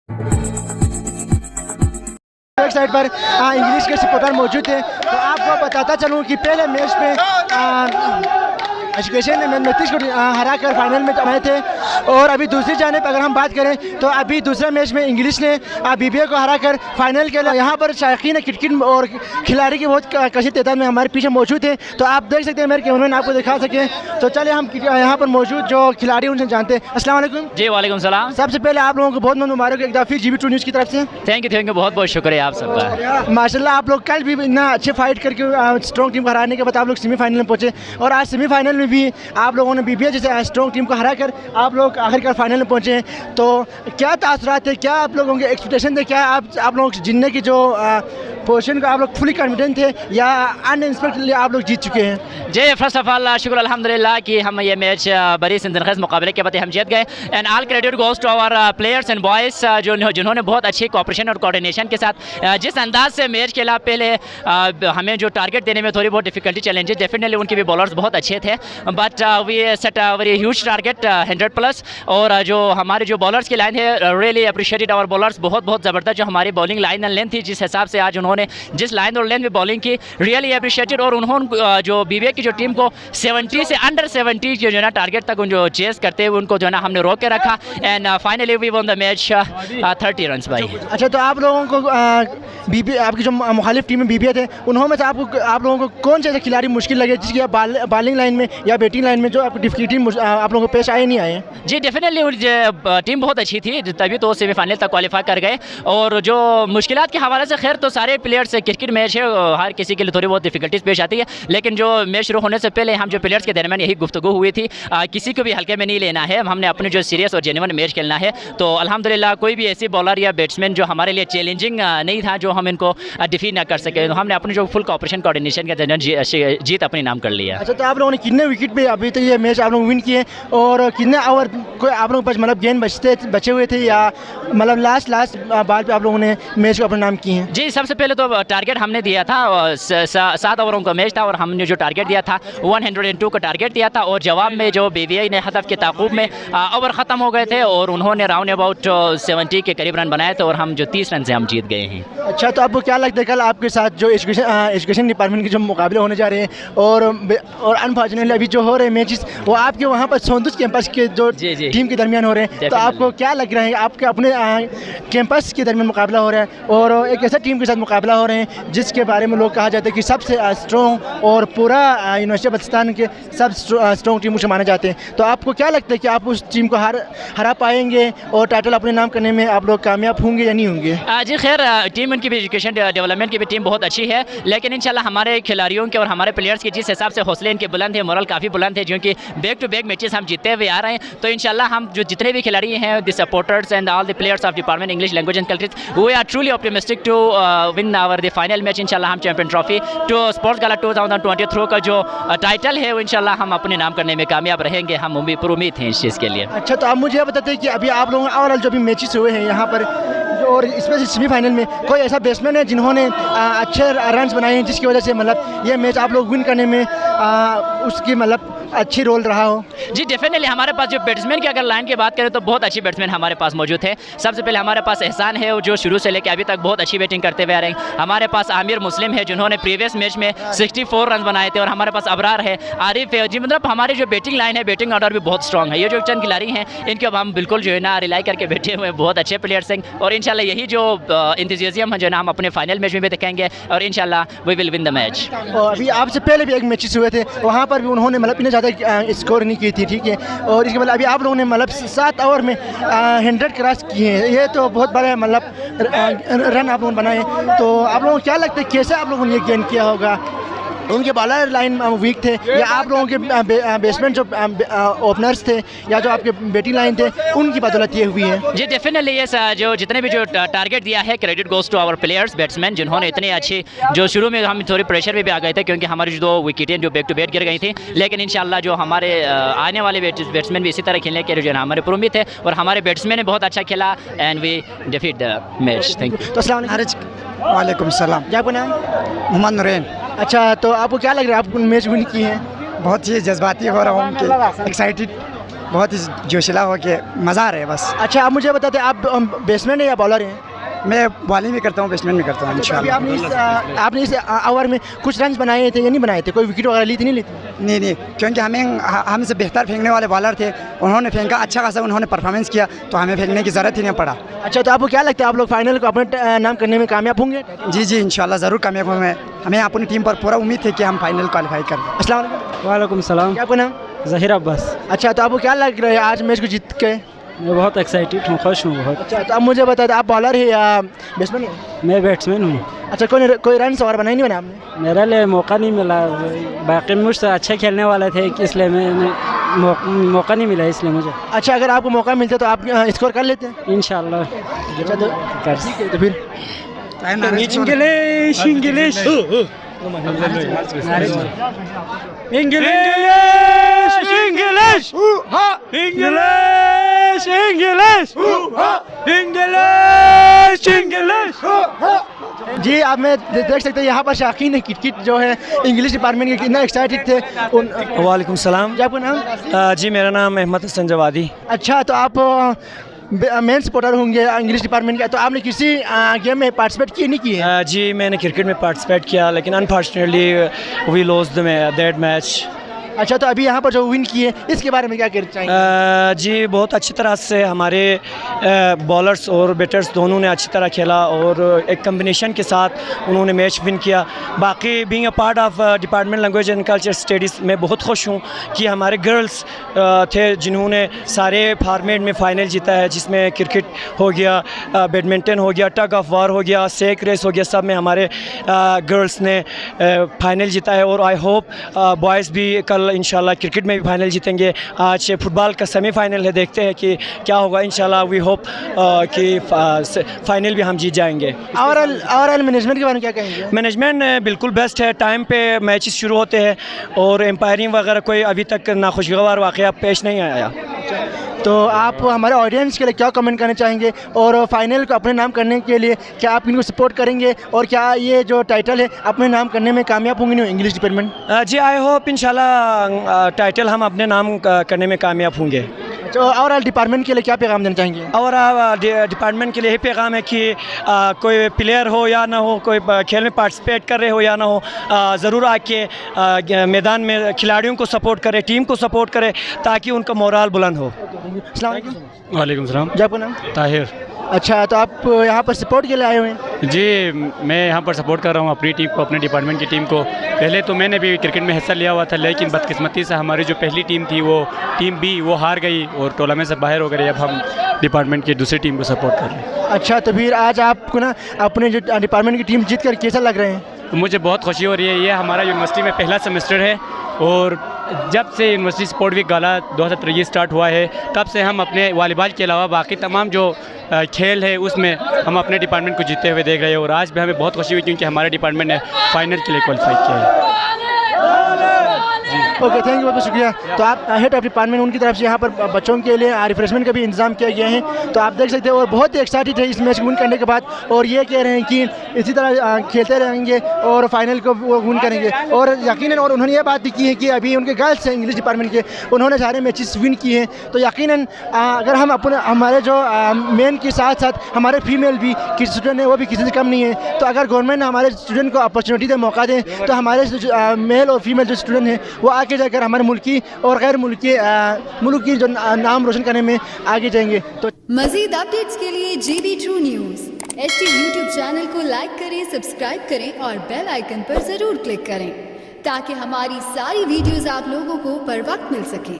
एक साइड पर इंग्लिश के सपोर्टर मौजूद थे। तो आपको बताता चलूँ कि पहले मैच में एजुकेशन ने मैथमेटिक्स को हरा कर फाइनल में आए थे, और अभी दूसरी जानिब अगर हम बात करें तो अभी दूसरे मैच में इंग्लिश ने बीबीए को हरा कर फाइनल के लिए यहाँ पर शायकीन क्रिकेट और खिलाड़ी की बहुत कशी तादाद में हमारे पीछे मौजूद थे। तो आप देख सकते हैं मेरे कैमरे में आपको दिखा सकें। तो चलिए हम यहाँ पर मौजूद जो खिलाड़ी उनसे जानते हैं। अस्सलाम वालेकुम। जी वालेकुम सलाम। सबसे पहले आप लोगों को बहुत बहुत मुबारक एक दफ़ा GB2 न्यूज़ की तरफ से। थैंक यू, बहुत बहुत शुक्रिया आप सबका। माशाल्लाह आप लोग कल भी इतना अच्छे फाइट करके स्ट्रॉन्ग टीम को हराने के बाद आप लोग सेमीफाइनल में पहुँचे, और आज सेमीफाइनल में भी आप लोगों ने बीबीए जैसे स्ट्रॉन्ग टीम को हरा कर आप लोग आखिरकार फाइनल में पहुँचे। तो क्या तासुरात थे, क्या आप लोगों के एक्सपेक्टेशन थे, क्या आप लोग जीतने की जो पोजीशन का आप लोग फुली कॉन्फिडेंट थे या अनएक्सपेक्टेडली आप लोग जीत चुके हैं? जी फर्स्ट ऑफ ऑल शुक्र अल्हम्दुलिल्लाह कि हम ये मैच बड़ी सिंदनखेज़ मुकाबले के बाद हम जीत गए, and all credit goes to our players and boys जिन्होंने बहुत अच्छी कोऑपरेशन और कोऑर्डिनेशन के साथ जिस अंदाज से मैच खेला। पहले हमें जो टारगेट देने में थोड़ी बहुत डिफिकल्टी चैलेंजेस, डेफिनेटली उनके भी बॉलर्स बहुत अच्छे थे, but we set a very huge target 100+। और जो हमारे जो बॉलर्स की लाइन है, रियली अप्रिशिएटेड आवर बॉलर्स, बहुत ज़बरदस्त जो हमारी बॉलिंग लाइन एंड लेंथ थी, जिस हिसाब से आज उन्होंने जिस लाइन और लेंथ में बॉलिंग की, रियली अप्रिशिएटेड। और उन्होंने जो बीबीए की जो टीम को 70 से अंडर 70 जो है ना टारगेट तक जो चेस करते हुए उनको जो है ना हमने रोक के रखा, and finally we won the match 30 runs भाई। अच्छा, तो आप लोगों को बीबीए आपकी जो मुखालिफ टीम में बीबीए थे उन्होंने आप लोगों को कौन से ऐसे खिलाड़ी मुश्किल लगे जिसकी बॉलिंग लाइन में या बैटिंग लाइन में जो आपको डिफिकल्टी आप लोगों को पेश आए नहीं आए? जी डेफिनेटली टीम बहुत अच्छी थी, तभी तो सेमीफाइनल तक क्वालिफाई कर गए। और जो मुश्किलात के हवाले से खैर तो सारे प्लेयर्स, क्रिकेट मैच है, हर किसी के लिए थोड़ी बहुत डिफिकल्टीज पेश आती है, लेकिन जो मैच शुरू होने से पहले हम जो प्लेयर्स के दरमियान यही गुफ्तगू हुई थी, किसी को भी हल्के में नहीं लेना है, हमने अपने जो सीरियस और जेन्युइन मैच खेलना है। तो अल्हम्दुलिल्लाह कोई भी ऐसी बॉलर या बैट्समैन जो हमारे लिए चैलेंजिंग नहीं था, जो हम इनको डिफीट ना कर सके, तो हमने अपने जो फुल कोऑपरेशन कोऑर्डिनेशन के दरमियान जीत अपनी नाम कर लिया। अच्छा, तो आप लोगों ने कितने विकेट पे अभी तो ये मैच आप लोग विन किए, और कितने ओवर कोई आप लोगों के पास मतलब गेंद बचे हुए थे, या मतलब लास्ट बाल पे आप लोगों ने मैच को अपने नाम किए हैं? जी सबसे पहले तो टारगेट हमने दिया था 7 ओवरों का मैच था, और हमने जो टारगेट दिया था 102 का टारगेट दिया था, और जवाब में जो बीबीआई ने हदफ के ताक़ुब में ओवर ख़त्म हो गए थे, और उन्होंने राउंड अबाउट 70 के करीब रन बनाए थे, और हम जो 30 रन से हम जीत गए हैं। अच्छा, तो आपको क्या लगता है कल आपके साथ जो एजुकेशन डिपार्टमेंट के जो मुकाबले होने जा रहे हैं, और अनफॉर्चुनेटली अभी जो हो रहे हैं मैचेस वो आपके वहाँ पर सोंदुस कैंपस के जो टीम के दरमियान हो रहे हैं, तो आपको क्या लग रहा है आपके अपने कैंपस के दरमियान मुकाबला हो रहा है, और एक ऐसा टीम के साथ मुकाबला हो रहे हैं जिसके बारे में लोग कहा जाता है कि सबसे स्ट्रॉन्ग और पूरा यूनिवर्सिटी पाकिस्तान के सब स्ट्रॉन्ग टीमों से माने जाते हैं, तो आपको क्या लगता है कि आप उस टीम को हरा पाएंगे और टाइटल अपने नाम करने में आप लोग कामयाब होंगे या नहीं होंगे? जी खैर टीम उनकी भी एजुकेशन डेवलपमेंट की भी टीम बहुत अच्छी है, लेकिन इंशाल्लाह हमारे खिलाड़ियों के और हमारे प्लेयर्स के जिस हिसाब से हौसले इनके बुलंद है, मोरल काफ़ी बुलंद है, क्योंकि बैक टू बैक मैचेस हम जीतते हुए आ रहे हैं। तो इंशाल्लाह हम जो जितने भी खिलाड़ी हैं, the supporters and all the players of department English language and culture, we are truly optimistic to win our the final match. इंशाल्लाह हम champion trophy to sports gala 2020 through का जो टाइटल है वो इंशाल्लाह हम अपने नाम करने में कामयाब रहेंगे, हम उम्मीद हैं इस चीज़ के लिए। अच्छा, तो आप मुझे बताते हैं कि अभी आप लोगों ओवरऑल जो भी मैचेस हुए हैं यहाँ पर, और इसमें से सेमीफाइनल में कोई ऐसा बैट्समैन है जिन्होंने अच्छे रन्स बनाए हैं जिसकी वजह से मतलब ये मैच आप लोग विन करने में उसकी मतलब अच्छी रोल रहा हो? जी डेफिनेटली हमारे पास जो बैट्समैन की अगर लाइन की बात करें तो बहुत अच्छी बैट्समैन हमारे पास मौजूद है। सबसे पहले हमारे पास एहसान है जो शुरू से लेकर अभी तक बहुत अच्छी बैटिंग करते हुए आ रहे हैं। हमारे पास आमिर मुस्लिम है जिन्होंने प्रीवियस मैच में 64 रन बनाए थे, और हमारे पास अबरार है, आरिफ है जी, मतलब हमारी जो बैटिंग लाइन है, बैटिंग ऑर्डर भी बहुत स्ट्रॉन्ग है। ये जो चंद खिलाड़ी हैं इनके हम बिल्कुल जो है ना रिलाई करके बैठे हुए हैं, बहुत अच्छे प्लेयर्स हैं, और इंशाल्लाह यही जो इंतज़ाज़ियम है जो ना हम अपने फाइनल मैच में भी दिखाएंगे, और इंशाल्लाह we will win the match. अभी आपसे पहले भी एक मैचेस हुए थे, वहाँ पर भी उन्होंने मतलब इतने ज़्यादा स्कोर नहीं की थी, ठीक है, और इसके मतलब अभी आप लोगों ने मतलब 7 ओवर में 100 क्रॉस किए हैं, ये तो बहुत बड़ा मतलब रन आप लोगों ने बनाए। तो आप लोगों को क्या लगता है कैसे आप लोगों ने ये गेन किया होगा? उनके बॉलर लाइन वीक थे, या आप लोगों के बेसमेंट जो ओपनर्स थे या जो आपके बैटिंग लाइन थे उनकी बदौलत ये हुई है? जी डेफिनेटली ये जो जितने भी जो टारगेट दिया है, credit goes to our players batsman, जिन्होंने इतने अच्छी जो शुरू में हम थोड़ी प्रेशर में भी आ गए थे क्योंकि हमारी जो 2 विकेटें जो बैक टू बैक गिर गई थी, लेकिन इंशाल्लाह जो हमारे आने वाले बैट्समैन भी इसी तरह खेलने के जो है हमारे पर उम्मीद है, और हमारे बैट्समैन ने बहुत अच्छा खेला and we defeat the match. Thank you. तो अस्सलाम वालेकुम। वालेकुम सलाम। क्या आपका नाम? मोहम्मद नूरैन। अच्छा, तो आपको क्या लग रहा है आप मैच विन किए हैं? बहुत ही जज्बाती हो रहा हूँ, एक्साइटेड। बहुत ही जोशीला हो के मज़ा आ रहा है बस। अच्छा, आप मुझे बताते आप बैट्समैन है या बॉलर हैं? मैं बॉलिंग भी करता हूँ, बैट्समैन भी करता हूँ अभी इंशाल्लाह। आपने इस ओवर में कुछ रन बनाए थे या नहीं बनाए थे? कोई विकेट वगैरह ली थी नहीं ली थी? नहीं, क्योंकि हमसे बेहतर फेंकने वाले बॉलर थे, उन्होंने फेंका अच्छा खासा, उन्होंने परफॉर्मेंस किया, तो हमें फेंकने की ज़रूरत ही नहीं पड़ा। अच्छा, तो आपको क्या लगता है आप लोग फाइनल को अपने नाम करने में कामयाब होंगे? जी इंशाल्लाह ज़रूर कामयाब होंगे। हमें अपनी टीम पर पूरा उम्मीद है कि हम फाइनल क्वालिफाई कर लें। अस्सलाम वालेकुम। वालेकुम सलाम। क्या आपका नाम? ज़हीर अब्बास। अच्छा, तो आपको क्या लग रहा है आज मैच को जीत के? मैं बहुत एक्साइटेड हूँ, खुश हूँ बहुत। अच्छा, तो अब मुझे बता दें आप बॉलर है या बैट्समैन है? मैं बैट्समैन हूँ। अच्छा, कोई रन और बनाई नहीं बना आपने? मेरे लिए मौका नहीं मिला, बाकी मुझसे अच्छे खेलने वाले थे इसलिए मैंने मौका नहीं मिला, इसलिए मुझे। अच्छा, अगर आपको मौका मिलता तो आप स्कोर कर लेते हैं? इंशाल्लाह। अच्छा, तो फिर English English English English English English. जी, आप मैं देख सकते हैं यहाँ पर शाकीन है किट जो है इंग्लिश डिपार्टमेंट के कितना एक्साइटेड थे। वालेकुम सलाम। जी, आपका नाम? जी मेरा नाम अहमद हसन जवादी। अच्छा, तो आप मेन सपोर्टर होंगे इंग्लिश डिपार्टमेंट का, तो आपने किसी गेम में पार्टिसिपेट की नहीं की है? जी मैंने क्रिकेट में पार्टिसिपेट किया, लेकिन unfortunately we lost that match. अच्छा, तो अभी यहाँ पर जो विन किए इसके बारे में क्या कहना चाहिए? जी बहुत अच्छी तरह से हमारे बॉलर्स और बैटर्स दोनों ने अच्छी तरह खेला और एक कम्बिनेशन के साथ उन्होंने मैच विन किया। बाकी being a part of department language and culture studies मैं बहुत खुश हूँ कि हमारे गर्ल्स थे जिन्होंने सारे फॉर्मेट में फ़ाइनल जीता है, जिसमें क्रिकेट हो गया, बैडमिंटन हो गया, टग ऑफ वार हो गया, सेक रेस हो गया, सब में हमारे गर्ल्स ने फ़ाइनल जीता है। और आई होप बॉयज़ भी कल इंशाल्लाह क्रिकेट में भी फाइनल जीतेंगे। आज फुटबॉल का सेमीफाइनल है, देखते हैं कि क्या होगा। इंशाल्लाह वी होप कि फाइनल भी हम जीत जाएंगे। और मैनेजमेंट के बारे में क्या कहेंगे? मैनेजमेंट बिल्कुल बेस्ट है, टाइम पे मैचेस शुरू होते हैं और एम्पायरिंग वगैरह कोई अभी तक नाखुशगवार वाक़या पेश नहीं आया। तो आप हमारे ऑडियंस के लिए क्या कमेंट करना चाहेंगे और फाइनल को अपने नाम करने के लिए क्या आप इनको सपोर्ट करेंगे और क्या ये जो टाइटल है अपने नाम करने में कामयाब होंगे नहीं इंग्लिश डिपार्टमेंट? जी आई होप इंशाल्लाह टाइटल हम अपने नाम करने में कामयाब होंगे। तो और डिपार्टमेंट के लिए क्या पैगाम देना चाहेंगे? और डिपार्टमेंट के लिए यही पैगाम है कि कोई प्लेयर हो या ना हो, कोई खेल में पार्टिसिपेट कर रहे हो या ना हो, ज़रूर आके मैदान में खिलाड़ियों को सपोर्ट करे, टीम को सपोर्ट करे, ताकि उनका मोराल बुलंद हो। अस्सलाम वालेकुम। वालेकुम सलाम। जी, आपका नाम? ताहिर। अच्छा, तो आप यहाँ पर सपोर्ट के लिए आए हुए हैं? जी मैं यहाँ पर सपोर्ट कर रहा हूँ अपनी टीम को, अपने डिपार्टमेंट की टीम को। पहले तो मैंने भी क्रिकेट में हिस्सा लिया हुआ था, लेकिन बदकिस्मती से हमारी जो पहली टीम थी वो टीम बी वो हार गई और टूर्नामेंट से बाहर हो गई। अब हम डिपार्टमेंट की दूसरी टीम को सपोर्ट कर रहे हैं। अच्छा, तो फिर आज आपको ना अपने जो डिपार्टमेंट की टीम जीत कर कैसा लग रहे हैं? मुझे बहुत खुशी हो रही है। ये हमारा यूनिवर्सिटी में पहला सेमेस्टर है और जब से यूनिवर्सिटी स्पोर्ट वीक गाला 2023 स्टार्ट हुआ है, तब से हम अपने वॉलीबॉल के अलावा बाकी तमाम जो खेल है उसमें हम अपने डिपार्टमेंट को जीतते हुए देख रहे हैं। और आज भी हमें बहुत खुशी हुई क्योंकि हमारे डिपार्टमेंट ने फाइनल के लिए क्वालिफाई किया है। ओके, थैंक यू, बहुत बहुत शुक्रिया। तो आप हेड ऑफ डिपार्टमेंट उनकी तरफ से यहाँ पर बच्चों के लिए रिफ्रेशमेंट का भी इंतजाम किया गया है, तो आप देख सकते हैं। और बहुत ही एक्साइटेड है इस मैच को विन करने के बाद और ये कह रहे हैं कि इसी तरह खेलते रहेंगे और फाइनल को वो विन करेंगे। और यकीनन और उन्होंने ये बात भी की है कि अभी उनके गर्ल्स हैं इंग्लिश डिपार्टमेंट के, उन्होंने सारे मैचेस विन किए हैं। तो यकीनन अगर हम अपने हमारे जो मेन के साथ साथ हमारे फीमेल भी किसी स्टूडेंट हैं वो भी किसी से कम नहीं है। तो अगर गवर्नमेंट हमारे स्टूडेंट को अपॉर्चुनिटी दे, मौका दें, तो हमारे मेल और फीमेल जो स्टूडेंट हैं वो आगे जाकर हमारे मुल्की और गैर मुल्क की जो नाम रोशन करने में आगे जाएंगे। तो मज़ीद अपडेट्स के लिए GB True News HT YouTube channel को लाइक करें, सब्सक्राइब करें और बेल आइकन पर ज़रूर क्लिक करें ताकि हमारी सारी वीडियोस आप लोगों को बर वक्त मिल सके।